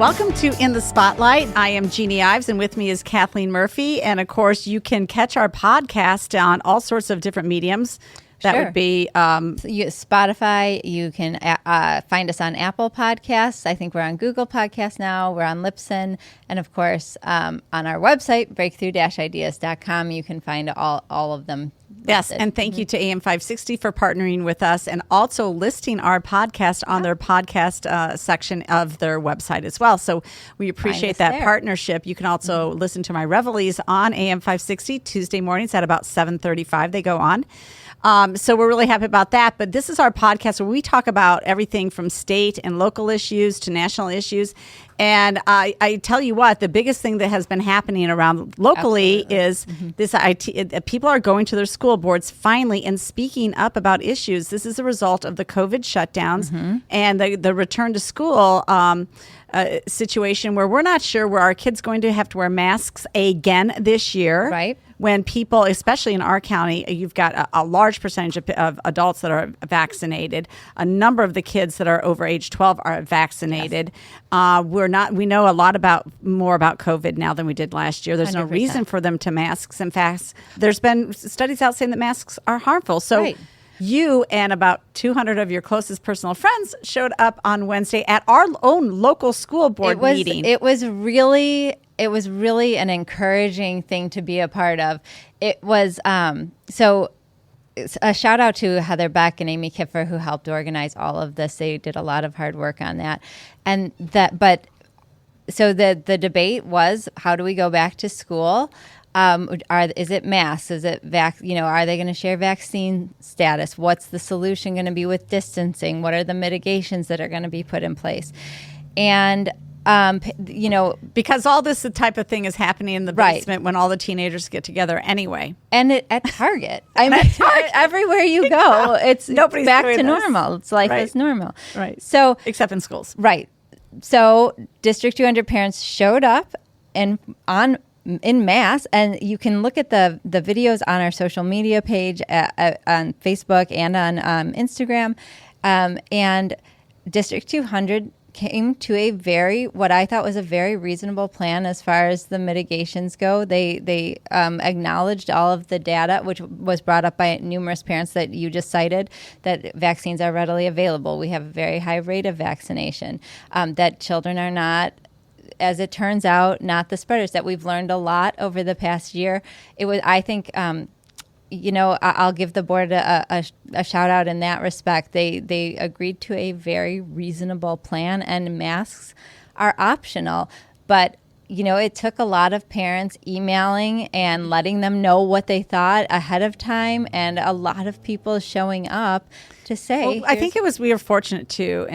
Welcome to In the Spotlight. I am Jeannie Ives, and with me is Kathleen Murphy. And of course, you can catch our podcast on all sorts of different mediums. That would be Spotify. You can find us on Apple Podcasts. I think we're on Google Podcasts now. We're on Libsyn. And of course, on our website, breakthrough-ideas.com, you can find all of them. Yes, and thank you to AM 560 for partnering with us and also listing our podcast on their podcast section of their website as well. So we appreciate that partnership. You can also listen to my reveilles on AM 560 Tuesday mornings at about 7:35. They go on. So we're really happy about that. But this is our podcast where we talk about everything from state and local issues to national issues. And I tell you what, the biggest thing that has been happening around locally is this people are going to their school boards finally and speaking up about issues. This is a result of the COVID shutdowns and the return to school situation where we're not sure where our kids going to have to wear masks again this year. Right. When people, especially in our county, you've got a large percentage of adults that are vaccinated. A number of the kids that are over age 12 are vaccinated. Yes. We know a lot more about COVID now than we did last year. There's 100%. No reason for them to masks. In fact, there's been studies out saying that masks are harmful. So you and about 200 of your closest personal friends showed up on Wednesday at our own local school board meeting. It was really an encouraging thing to be a part of. It was so a shout out to Heather Beck and Amy Kiffer who helped organize all of this. They did a lot of hard work on that. So the debate was, how do we go back to school? Is it masks? Is it are they going to share vaccine status? What's the solution going to be with distancing? What are the mitigations that are going to be put in place? And because all this type of thing is happening in the basement when all the teenagers get together anyway. And at Target. I mean, everywhere you go, it's nobody's back doing to this. normal. It's life is normal. Right. So except in schools. Right. So District 200 parents showed up in mass, and you can look at the videos on our social media page on Facebook and on Instagram. And District 200 came to what I thought was a very reasonable plan as far as the mitigations go. They acknowledged all of the data, which was brought up by numerous parents that you just cited, that vaccines are readily available. We have a very high rate of vaccination, that children are not, as it turns out, not the spreaders, that we've learned a lot over the past year. It was, I think, I'll give the board a shout out in that respect. They agreed to a very reasonable plan, and masks are optional. But, it took a lot of parents emailing and letting them know what they thought ahead of time, and a lot of people showing up to say. Well, I think we were fortunate too,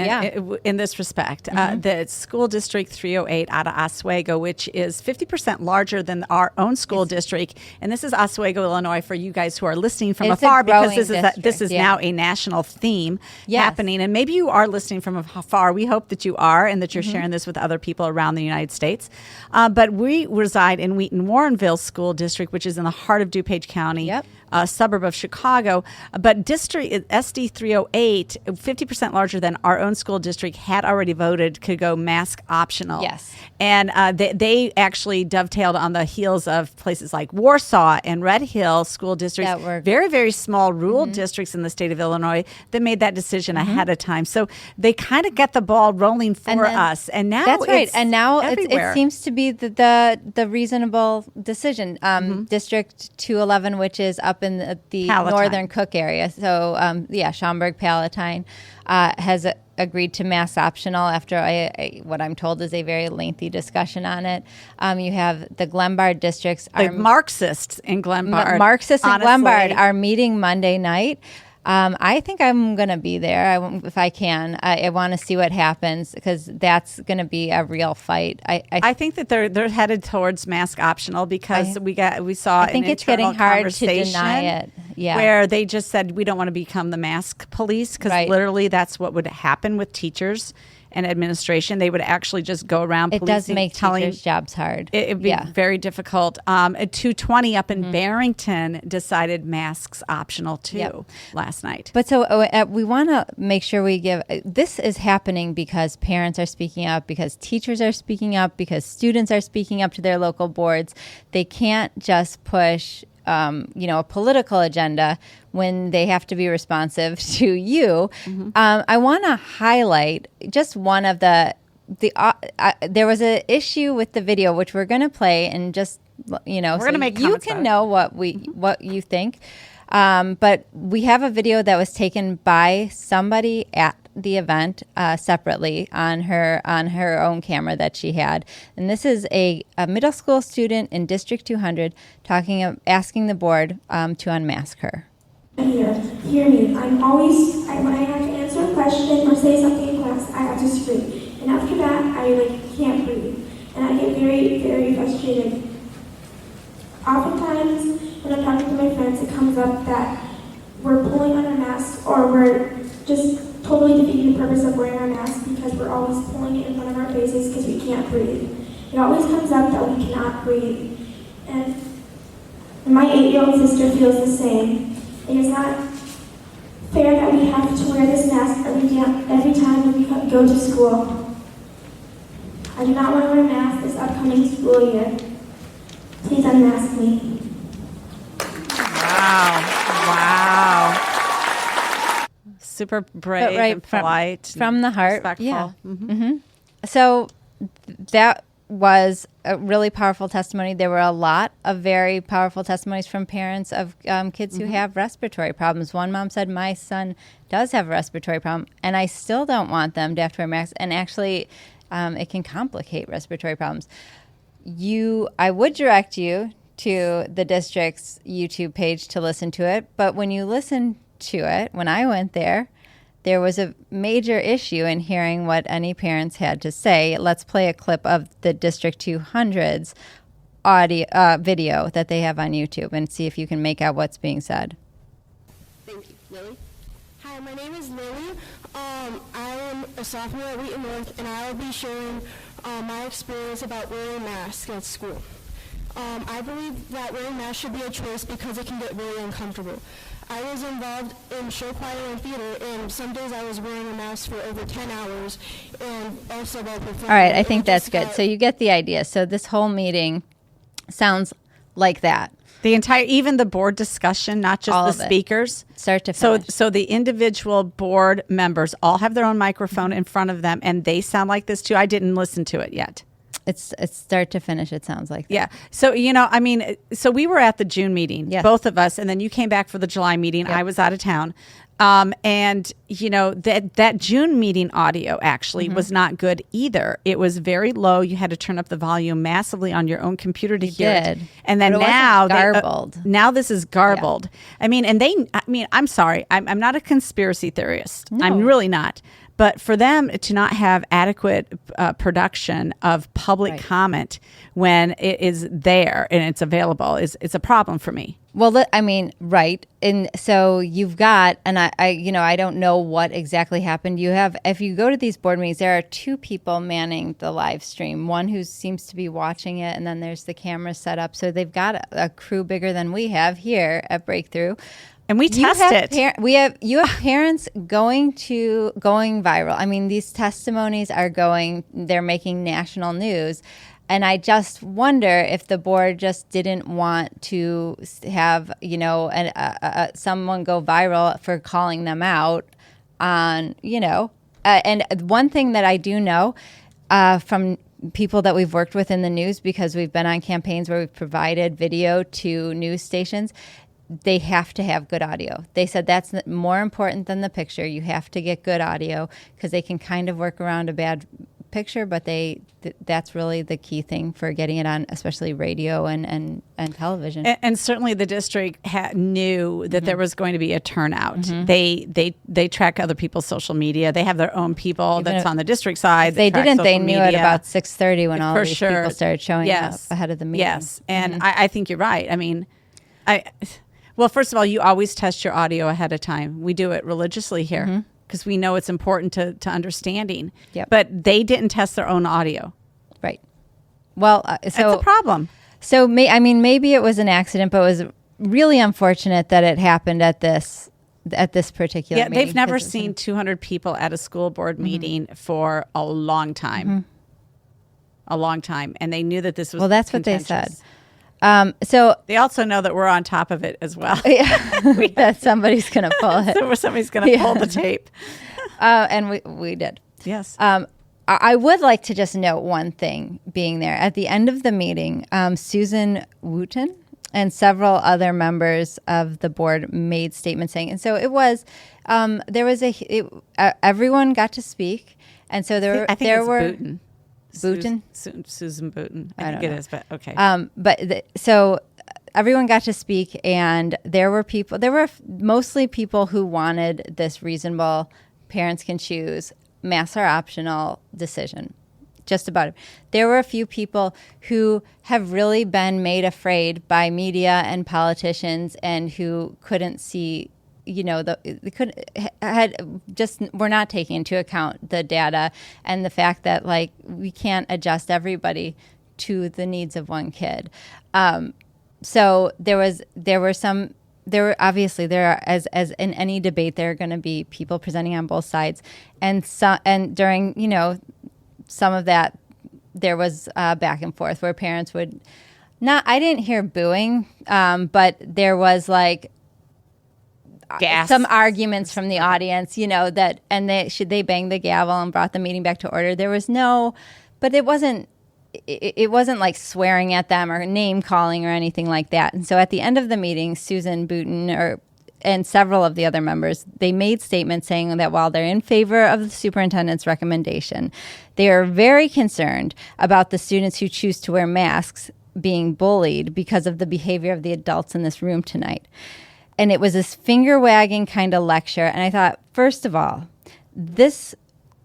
in this respect. The school district 308 out of Oswego, which is 50% larger than our own school district, and this is Oswego, Illinois, for you guys who are listening from afar, because this is now a national theme happening, and maybe you are listening from afar. We hope that you are, and that you're sharing this with other people around the United States. But we reside in Wheaton-Warrenville School District, which is in the heart of DuPage County. A suburb of Chicago, but district SD 308, 50% larger than our own school district, had already voted could go mask optional. Yes. And they actually dovetailed on the heels of places like Warsaw and Red Hill school districts, that were very, very small rural districts in the state of Illinois that made that decision ahead of time. So they kind of get the ball rolling for us. And now that's right. And now it seems to be the reasonable decision. District 211, which is up in the northern Cook area. So, Schaumburg, Palatine, has agreed to mask optional after what I'm told is a very lengthy discussion on it. You have the Glenbard districts. The Marxists in Glenbard. Marxists in Glenbard are meeting Monday night. I think I'm going to be there if I can. I want to see what happens, because that's going to be a real fight. I think that they're headed towards mask optional, because we saw I think an it's getting hard to deny it. Where they just said we don't want to become the mask police, because literally that's what would happen with teachers and administration. They would actually just go around It policing, does make teachers' jobs hard. It'd be very difficult. At 220 up in Barrington decided masks optional too last night. But so we want to make sure we give, this is happening because parents are speaking up, because teachers are speaking up, because students are speaking up to their local boards. They can't just push a political agenda when they have to be responsive to you. I want to highlight just one of there was an issue with the video, which we're going to play, and just we're going to make you can know what you think. But we have a video that was taken by somebody at the event separately on her own camera that she had, and this is a middle school student in District 200 asking the board to unmask her. Hear me. When I have to answer a question or say something in class, I have to scream, and after that, I can't breathe, and I get very, very frustrated. Oftentimes, when I'm talking to my friends, it comes up that we're pulling on our masks, or we're just totally defeating the purpose of wearing our masks because we're always pulling it in front of our faces because we can't breathe. It always comes up that we cannot breathe. And my 8-year-old sister feels the same. It is not fair that we have to wear this mask every time we go to school. I do not want to wear a mask this upcoming school year. Please unmask me. Wow. Super brave and polite. From the heart. Respectful. Yeah. So that was a really powerful testimony. There were a lot of very powerful testimonies from parents of kids who have respiratory problems. One mom said, my son does have a respiratory problem, and I still don't want them to have to wear masks. And actually, it can complicate respiratory problems. I would direct you to the district's YouTube page to listen to it. But when you listen to it, when I went there was a major issue in hearing what any parents had to say. Let's play a clip of the District 200's video that they have on YouTube and see if you can make out what's being said. Thank you. Lily? Hi, my name is Lily. I am a sophomore at Wheaton North, and I will be sharing my experience about wearing masks at school. I believe that wearing masks should be a choice because it can get really uncomfortable. I was involved in show choir and theater, and some days I was wearing a mask for over 10 hours, and also while performing. All right, I think that's good. So you get the idea. So this whole meeting sounds like that. The entire, even the board discussion, not just the speakers. Start to finish. So the individual board members all have their own microphone in front of them, and they sound like this too. I didn't listen to it yet. It's start to finish. It sounds like that. Yeah. So, so we were at the June meeting, both of us, and then you came back for the July meeting. Yep. I was out of town. And that June meeting audio actually was not good either. It was very low. You had to turn up the volume massively on your own computer to hear it. And then now garbled. Now this is garbled. Yeah. I'm sorry. I'm not a conspiracy theorist. No. I'm really not. But for them to not have adequate production of public comment when it is there and it's available it's a problem for me. Well, right. And so you've got, and I don't know what exactly happened. You have, if you go to these board meetings, there are two people manning the live stream. One who seems to be watching it, and then there's the camera set up. So they've got a crew bigger than we have here at Breakthrough. And we test it. You have parents going viral. These testimonies they're making national news. And I just wonder if the board just didn't want to have, someone go viral for calling them out on, and one thing that I do know from people that we've worked with in the news, because we've been on campaigns where we've provided video to news stations, they have to have good audio. They said that's more important than the picture. You have to get good audio because they can kind of work around a bad picture, but that's really the key thing for getting it on, especially radio and television. And certainly the district knew that there was going to be a turnout. They track other people's social media. They have their own people that's on the district side. They knew it about 6:30 when all these people started showing up ahead of the meeting. Yes, and I think you're right. Well, first of all, you always test your audio ahead of time. We do it religiously here. because we know it's important to understanding. Yep. But they didn't test their own audio. Right. Well, That's a problem. So maybe it was an accident, but it was really unfortunate that it happened at this particular meeting. They've never seen 200 people at a school board meeting for a long time. A long time. And they knew that this was that's what they said. So they also know that we're on top of it as well. That somebody's going to pull it. So somebody's going to pull the tape. And we did. Yes. I would like to just note one thing being there. At the end of the meeting, Susan Wooten and several other members of the board made statements saying, and so it was, everyone got to speak. And so there were Booten. Booten? Susan Booten. I think it is, but okay. So everyone got to speak, and there were mostly people who wanted this reasonable, parents can choose, masks are optional decision. Just about it. There were a few people who have really been made afraid by media and politicians, and who couldn't see, we're not taking into account the data and the fact that we can't adjust everybody to the needs of one kid. So there are obviously, as in any debate, there are going to be people presenting on both sides, and during some of that, there was back and forth where parents would not. I didn't hear booing, but there was some arguments from the audience, that, and they banged the gavel and brought the meeting back to order. There was but it wasn't. It wasn't like swearing at them or name calling or anything like that. And so at the end of the meeting, Susan Booten and several of the other members, they made statements saying that while they're in favor of the superintendent's recommendation, they are very concerned about the students who choose to wear masks being bullied because of the behavior of the adults in this room tonight. And it was this finger-wagging kind of lecture. And I thought, first of all, this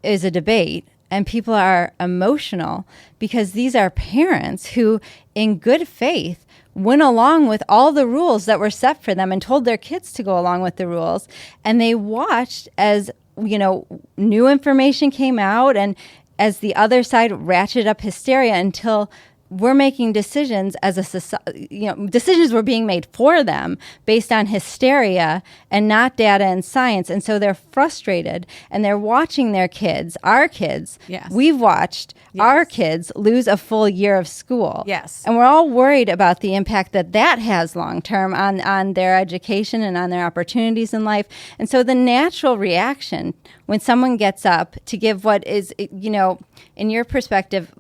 is a debate, and people are emotional because these are parents who, in good faith, went along with all the rules that were set for them and told their kids to go along with the rules. And they watched as, new information came out, and as the other side ratcheted up hysteria until we're making decisions as a society, decisions were being made for them based on hysteria and not data and science. And so they're frustrated, and they're watching their kids, our kids. Yes. We've watched our kids lose a full year of school. Yes. And we're all worried about the impact that has long-term on their education and on their opportunities in life. And so the natural reaction when someone gets up to give what is, in your perspective,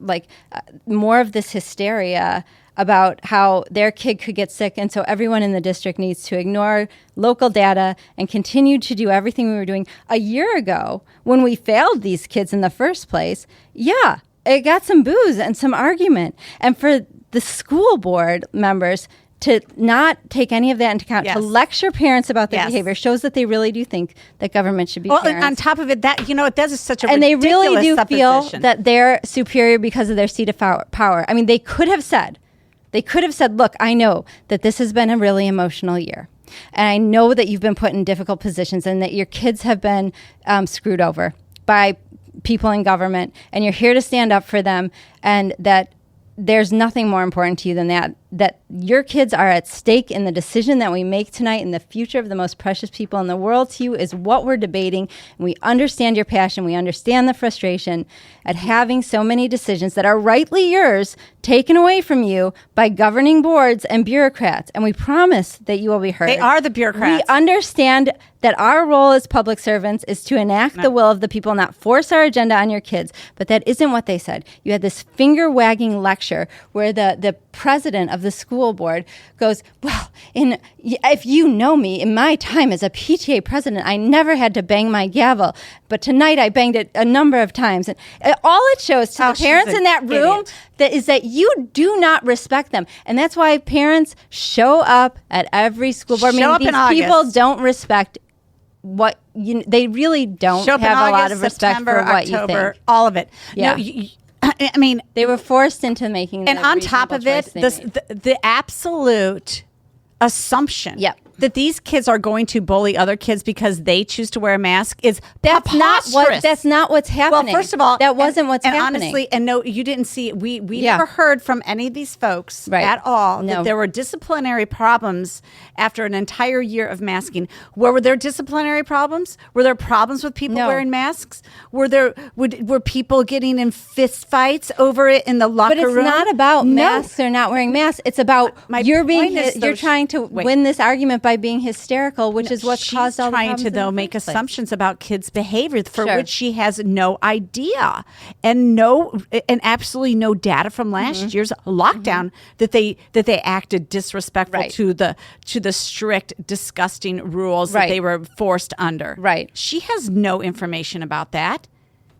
more of this hysteria about how their kid could get sick, and so everyone in the district needs to ignore local data and continue to do everything we were doing a year ago when we failed these kids in the first place. Yeah, it got some boos and some argument. And for the school board members to not take any of that into account, to lecture parents about their behavior, shows that they really do think that government should be parents. And on top of it, that that is such a and ridiculous they really do supposition. Feel that they're superior because of their seat of power. I mean, they could have said, look, I know that this has been a really emotional year, and I know that you've been put in difficult positions and that your kids have been screwed over by people in government, and you're here to stand up for them, and that there's nothing more important to you than that your kids are at stake in the decision that we make tonight, and the future of the most precious people in the world to you is what we're debating. And we understand your passion. We understand the frustration at having so many decisions that are rightly yours taken away from you by governing boards and bureaucrats. And we promise that you will be heard. They are the bureaucrats. We understand that our role as public servants is to enact the will of the people, not force our agenda on your kids. But that isn't what they said. You had this finger-wagging lecture where the president of the school board goes, well, if you know me, in my time as a PTA president, I never had to bang my gavel. But tonight I banged it a number of times. And all it shows to the parents in that room is that you do not respect them. And that's why parents show up at every school board meeting. These people don't respect what they really don't have a lot of respect for what October, you think. All of it. Yeah. No, I mean, they were forced into making. And on top of it, the absolute assumption. Yep. that these kids are going to bully other kids because they choose to wear a mask is That's preposterous. not what's happening. Well, first of all, that wasn't what's happening. Honestly, and no, you didn't see. We never heard from any of these folks at all that there were disciplinary problems after an entire year of masking. Were there disciplinary problems? Were there problems with people wearing masks? Were people getting in fist fights over it in the locker room? But it's not about masks or not wearing masks. It's about you're trying to win this argument by being hysterical, which is what's caused all the problems. She's trying to make assumptions about kids' behavior for which she has no idea and absolutely no data from last year's lockdown that they acted disrespectful to the strict, disgusting rules that they were forced under. Right. She has no information about that.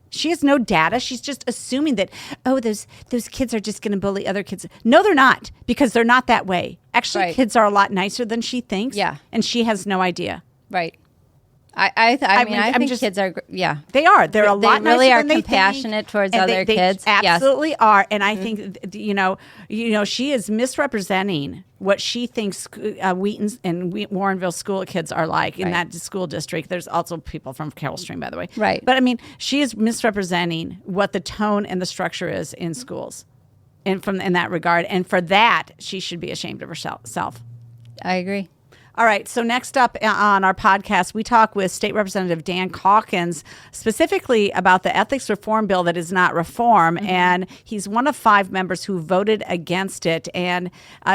She has no data. She's just assuming that, those kids are just going to bully other kids. No, they're not, because they're not that way. Actually, kids are a lot nicer than she thinks. Yeah. And she has no idea. Right. I think kids are, They are. They're a lot nicer than they think. They really are compassionate towards other kids. They absolutely are. And I think, she is misrepresenting what she thinks Wheaton and Warrenville school kids are like in that school district. There's also people from Carroll Stream, by the way. Right. But, she is misrepresenting what the tone and the structure is in schools in that regard. And for that, she should be ashamed of herself. I agree. All right, so next up on our podcast, we talk with State Representative Dan Calkins specifically about the ethics reform bill that is not reform, and he's one of 5 members who voted against it. And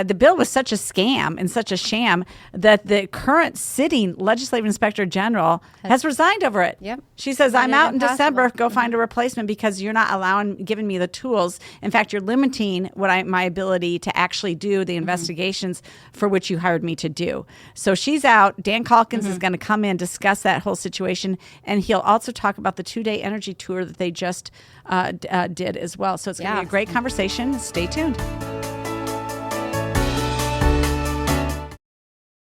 the bill was such a scam and such a sham that the current sitting legislative inspector general has resigned over it. Yep. She says, I'm out in December, go find a replacement because you're not giving me the tools. In fact, you're limiting my ability to actually do the investigations for which you hired me to do. So she's out. Dan Calkins is going to come in, discuss that whole situation, and he'll also talk about the 2-day energy tour that they just did as well. So it's going to be a great conversation. Stay tuned.